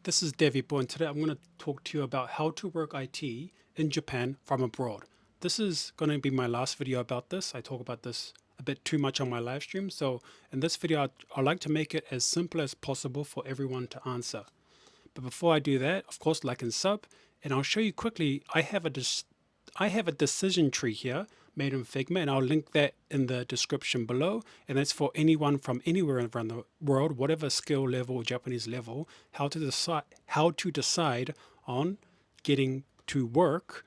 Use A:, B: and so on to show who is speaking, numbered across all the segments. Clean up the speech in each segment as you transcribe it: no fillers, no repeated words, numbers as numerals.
A: This is Devipo, and today I'm going to talk to you about how to work IT in Japan from abroad. This is going to be my last video about this. I talk about this a bit too much on my live stream, so in this video I'd like to make it as simple as possible for everyone to answer. But before I do that, of course, like and sub, and I'll show you quickly, I have a decision tree here made in Figma, and I'll link that in the description below. And that's for anyone from anywhere around the world, whatever skill level or Japanese level, how to decide on getting to work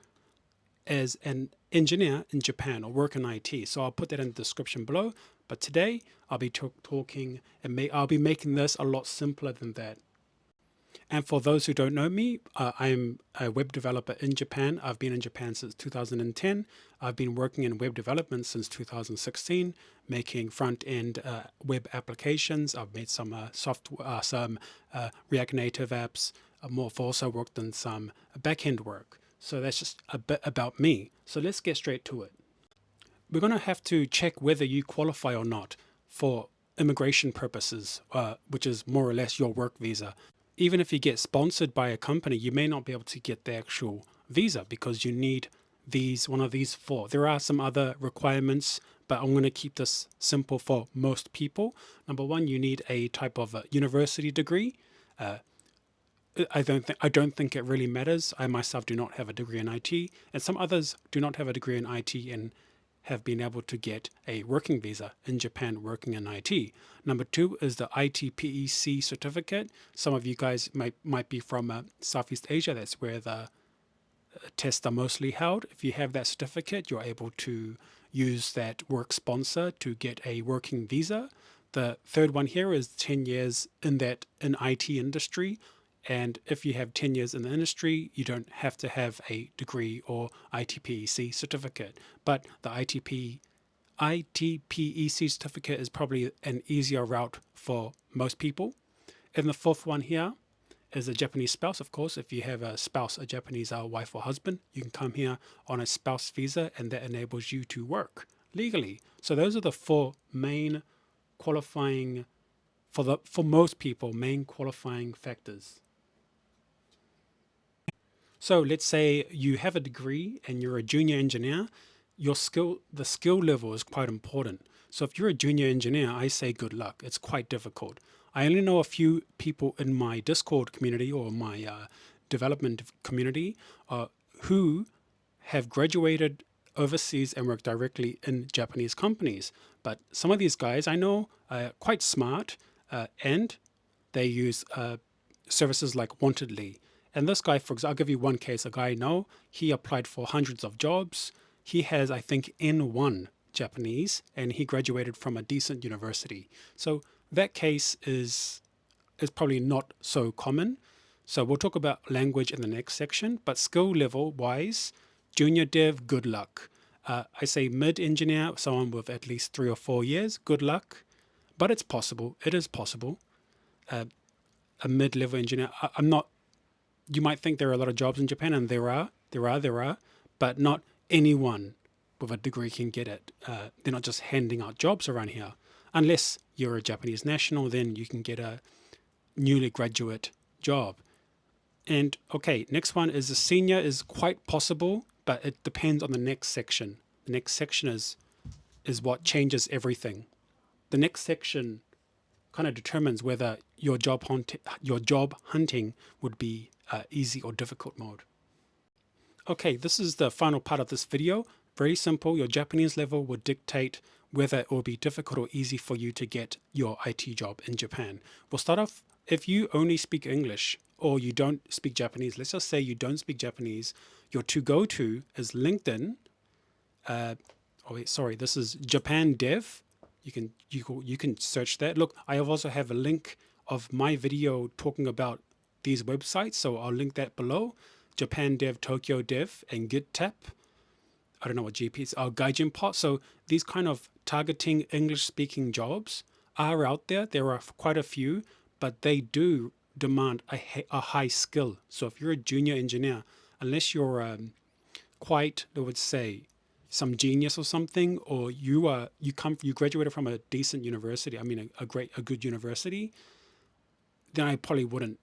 A: as an engineer in Japan or work in IT. So I'll put that in the description below. But today I'll be talking and I'll be making this a lot simpler than that. And for those who don't know me, I'm a web developer in Japan. I've been in Japan since 2010. I've been working in web development since 2016, making front-end web applications. I've made some React Native apps. I've also worked on some back-end work. So that's just a bit about me. So let's get straight to it. We're going to have to check whether you qualify or not for immigration purposes, which is more or less your work visa. Even if you get sponsored by a company, you may not be able to get the actual visa because you need one of these four. There are some other requirements, but I'm going to keep this simple for most people. Number one, you need a type of a university degree. I don't think it really matters. I myself do not have a degree in IT, and some others do not have a degree in IT and have been able to get a working visa in Japan working in IT. Number two is the ITPEC certificate. Some of you guys might be from Southeast Asia. That's where the tests are mostly held. If you have that certificate, you're able to use that work sponsor to get a working visa. The third one here is 10 years in IT industry. And if you have 10 years in the industry, you don't have to have a degree or ITPEC certificate. But the ITPEC certificate is probably an easier route for most people. And the fourth one here is a Japanese spouse. Of course, if you have a spouse, a Japanese wife or husband, you can come here on a spouse visa, and that enables you to work legally. So those are the four main qualifying, for most people, main qualifying factors. So let's say you have a degree and you're a junior engineer. The skill level is quite important. So if you're a junior engineer, I say good luck. It's quite difficult. I only know a few people in my Discord community or my development community who have graduated overseas and work directly in Japanese companies. But some of these guys I know are quite smart and they use services like Wantedly. And this guy, for example, I'll give you one case. A guy I know, he applied for hundreds of jobs. He has, I think, N1 Japanese, and he graduated from a decent university. So that case is probably not so common. So we'll talk about language in the next section, but skill level wise, junior dev, good luck. I say mid engineer, someone with at least 3 or 4 years, good luck. But it's possible. It is possible. A mid-level engineer, you might think there are a lot of jobs in Japan, and there are, but not anyone with a degree can get it. They're not just handing out jobs around here. Unless you're a Japanese national, then you can get a newly graduate job. And okay, next one is a senior is quite possible, but it depends on the next section. The next section is what changes everything. The next section kind of determines whether your job hunting would be easy or difficult mode. Okay, this is the final part of this video. Very simple. Your Japanese level would dictate whether it will be difficult or easy for you to get your IT job in Japan. We'll start off, if you only speak English or you don't speak Japanese, let's just say you don't speak Japanese, your to-go-to is LinkedIn. This is Japan Dev. You can search that. Look, I also have a link of my video talking about these websites, so I'll link that below. Japan Dev, Tokyo Dev, and GitTap. I don't know what GP is. Gaijin Pot. So these kind of targeting English-speaking jobs are out there. There are quite a few, but they do demand a high skill. So if you're a junior engineer, unless you're quite, I would say, some genius or something, or you graduated from a decent university, I mean a good university, then I probably wouldn't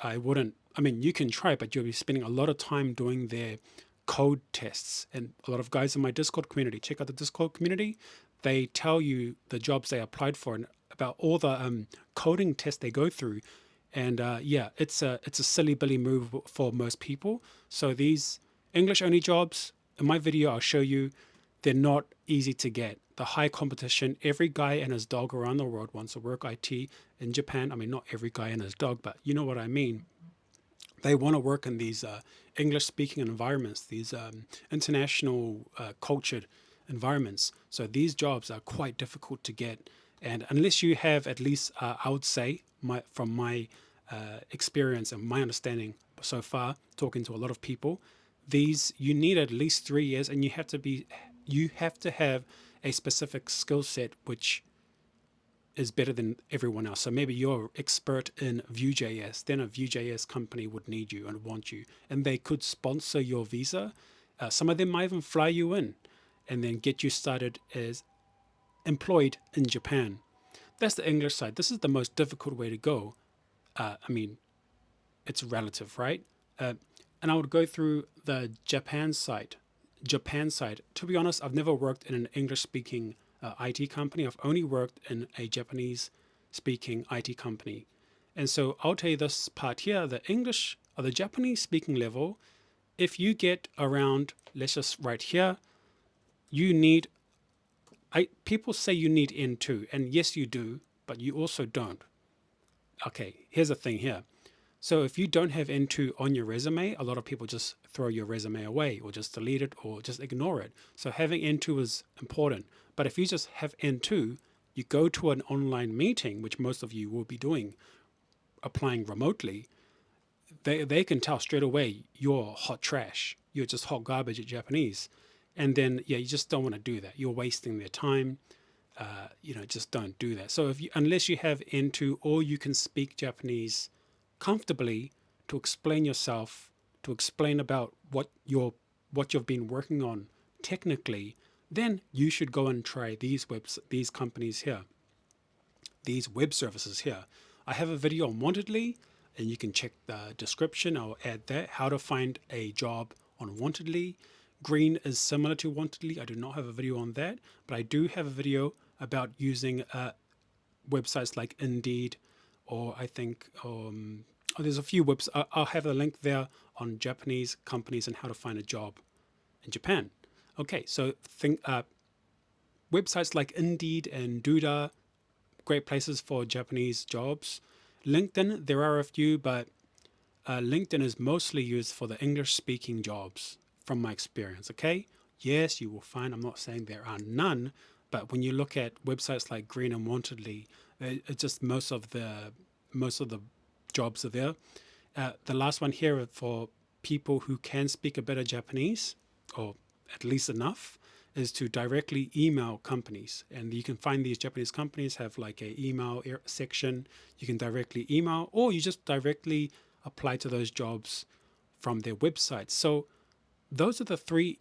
A: I wouldn't, I mean, you can try, but you'll be spending a lot of time doing their code tests. And a lot of guys in my Discord community, check out the Discord community, they tell you the jobs they applied for and about all the coding tests they go through. And yeah, it's a silly billy move for most people. So these English only jobs, in my video, I'll show you they're not easy to get. The high competition, every guy and his dog around the world wants to work IT in Japan. I mean, not every guy and his dog, but you know what I mean. They want to work in these English speaking environments, these international cultured environments. So these jobs are quite difficult to get. And unless you have at least, I would say, from my experience and my understanding so far, talking to a lot of people, these you need at least 3 years, and you have to have a specific skill set which is better than everyone else. So maybe you're expert in Vue.js, then a Vue.js company would need you and want you, and they could sponsor your visa. Some of them might even fly you in and then get you started as employed in Japan. That's the English side. This is the most difficult way to go. I mean, it's relative, right? And I would go through the Japan side. Japan side. To be honest, I've never worked in an English-speaking IT company. I've only worked in a Japanese-speaking IT company. And so I'll tell you this part here: the English or the Japanese-speaking level. If you get around, let's just write here, you need. People say you need N2, and yes, you do, but you also don't. Okay, here's the thing here. So if you don't have N2 on your resume, a lot of people just throw your resume away or just delete it or just ignore it. So having N2 is important. But if you just have N2, you go to an online meeting, which most of you will be doing, applying remotely, they can tell straight away you're hot trash. You're just hot garbage at Japanese. And then, yeah, you just don't want to do that. You're wasting their time. Just don't do that. So unless you have N2 or you can speak Japanese comfortably to explain yourself, to explain about what you've been working on technically, then you should go and try these companies here, these web services here. I have a video on Wantedly, and you can check the description. I'll add that, how to find a job on Wantedly. Green is similar to Wantedly. I do not have a video on that, but I do have a video about using websites like Indeed, or I think there's a few websites. I'll have a link there on Japanese companies and how to find a job in Japan. Okay, so websites like Indeed and Duda, great places for Japanese jobs. LinkedIn, there are a few, but LinkedIn is mostly used for the English-speaking jobs, from my experience. Okay, yes, you will find. I'm not saying there are none, but when you look at websites like Green and Wantedly, it's just most of the jobs are there. The last one here for people who can speak a bit of Japanese, or at least enough, is to directly email companies. And you can find these Japanese companies have like a email section. You can directly email, or you just directly apply to those jobs from their website. So those are the three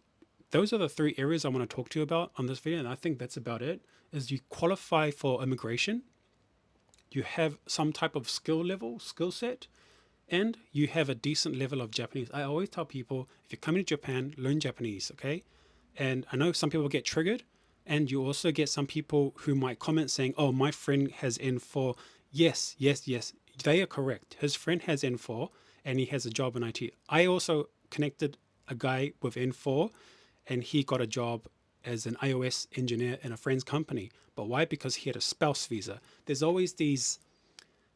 A: areas I want to talk to you about on this video, and I think that's about it. Is you qualify for immigration, you have some type of skill set, and you have a decent level of Japanese. I always tell people, if you're coming to Japan, learn Japanese, okay? And I know some people get triggered, and you also get some people who might comment saying, oh, my friend has N4. Yes, they are correct. His friend has N4 and he has a job in IT. I also connected a guy with N4 and he got a job as an iOS engineer in a friend's company. But why? Because he had a spouse visa. There's always these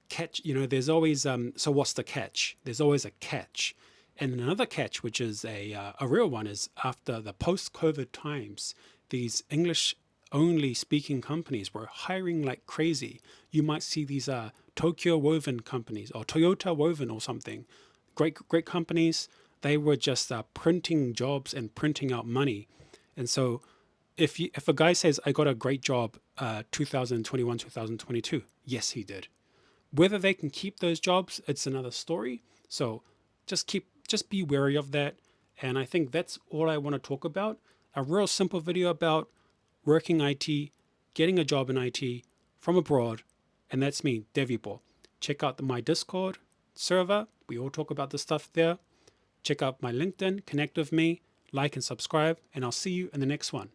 A: catch, there's always, so what's the catch? There's always a catch. And another catch, which is a real one, is after the post-COVID times, these English-only speaking companies were hiring like crazy. You might see these Tokyo Woven companies or Toyota Woven or something. Great companies. They were just printing jobs and printing out money. And so if a guy says, I got a great job 2021, 2022, yes, he did. Whether they can keep those jobs, it's another story. So just be wary of that. And I think that's all I want to talk about. A real simple video about working IT, getting a job in IT from abroad. And that's me, Devipo. Check out my Discord. server. We all talk about this stuff there. Check out my LinkedIn, connect with me, like and subscribe, and I'll see you in the next one.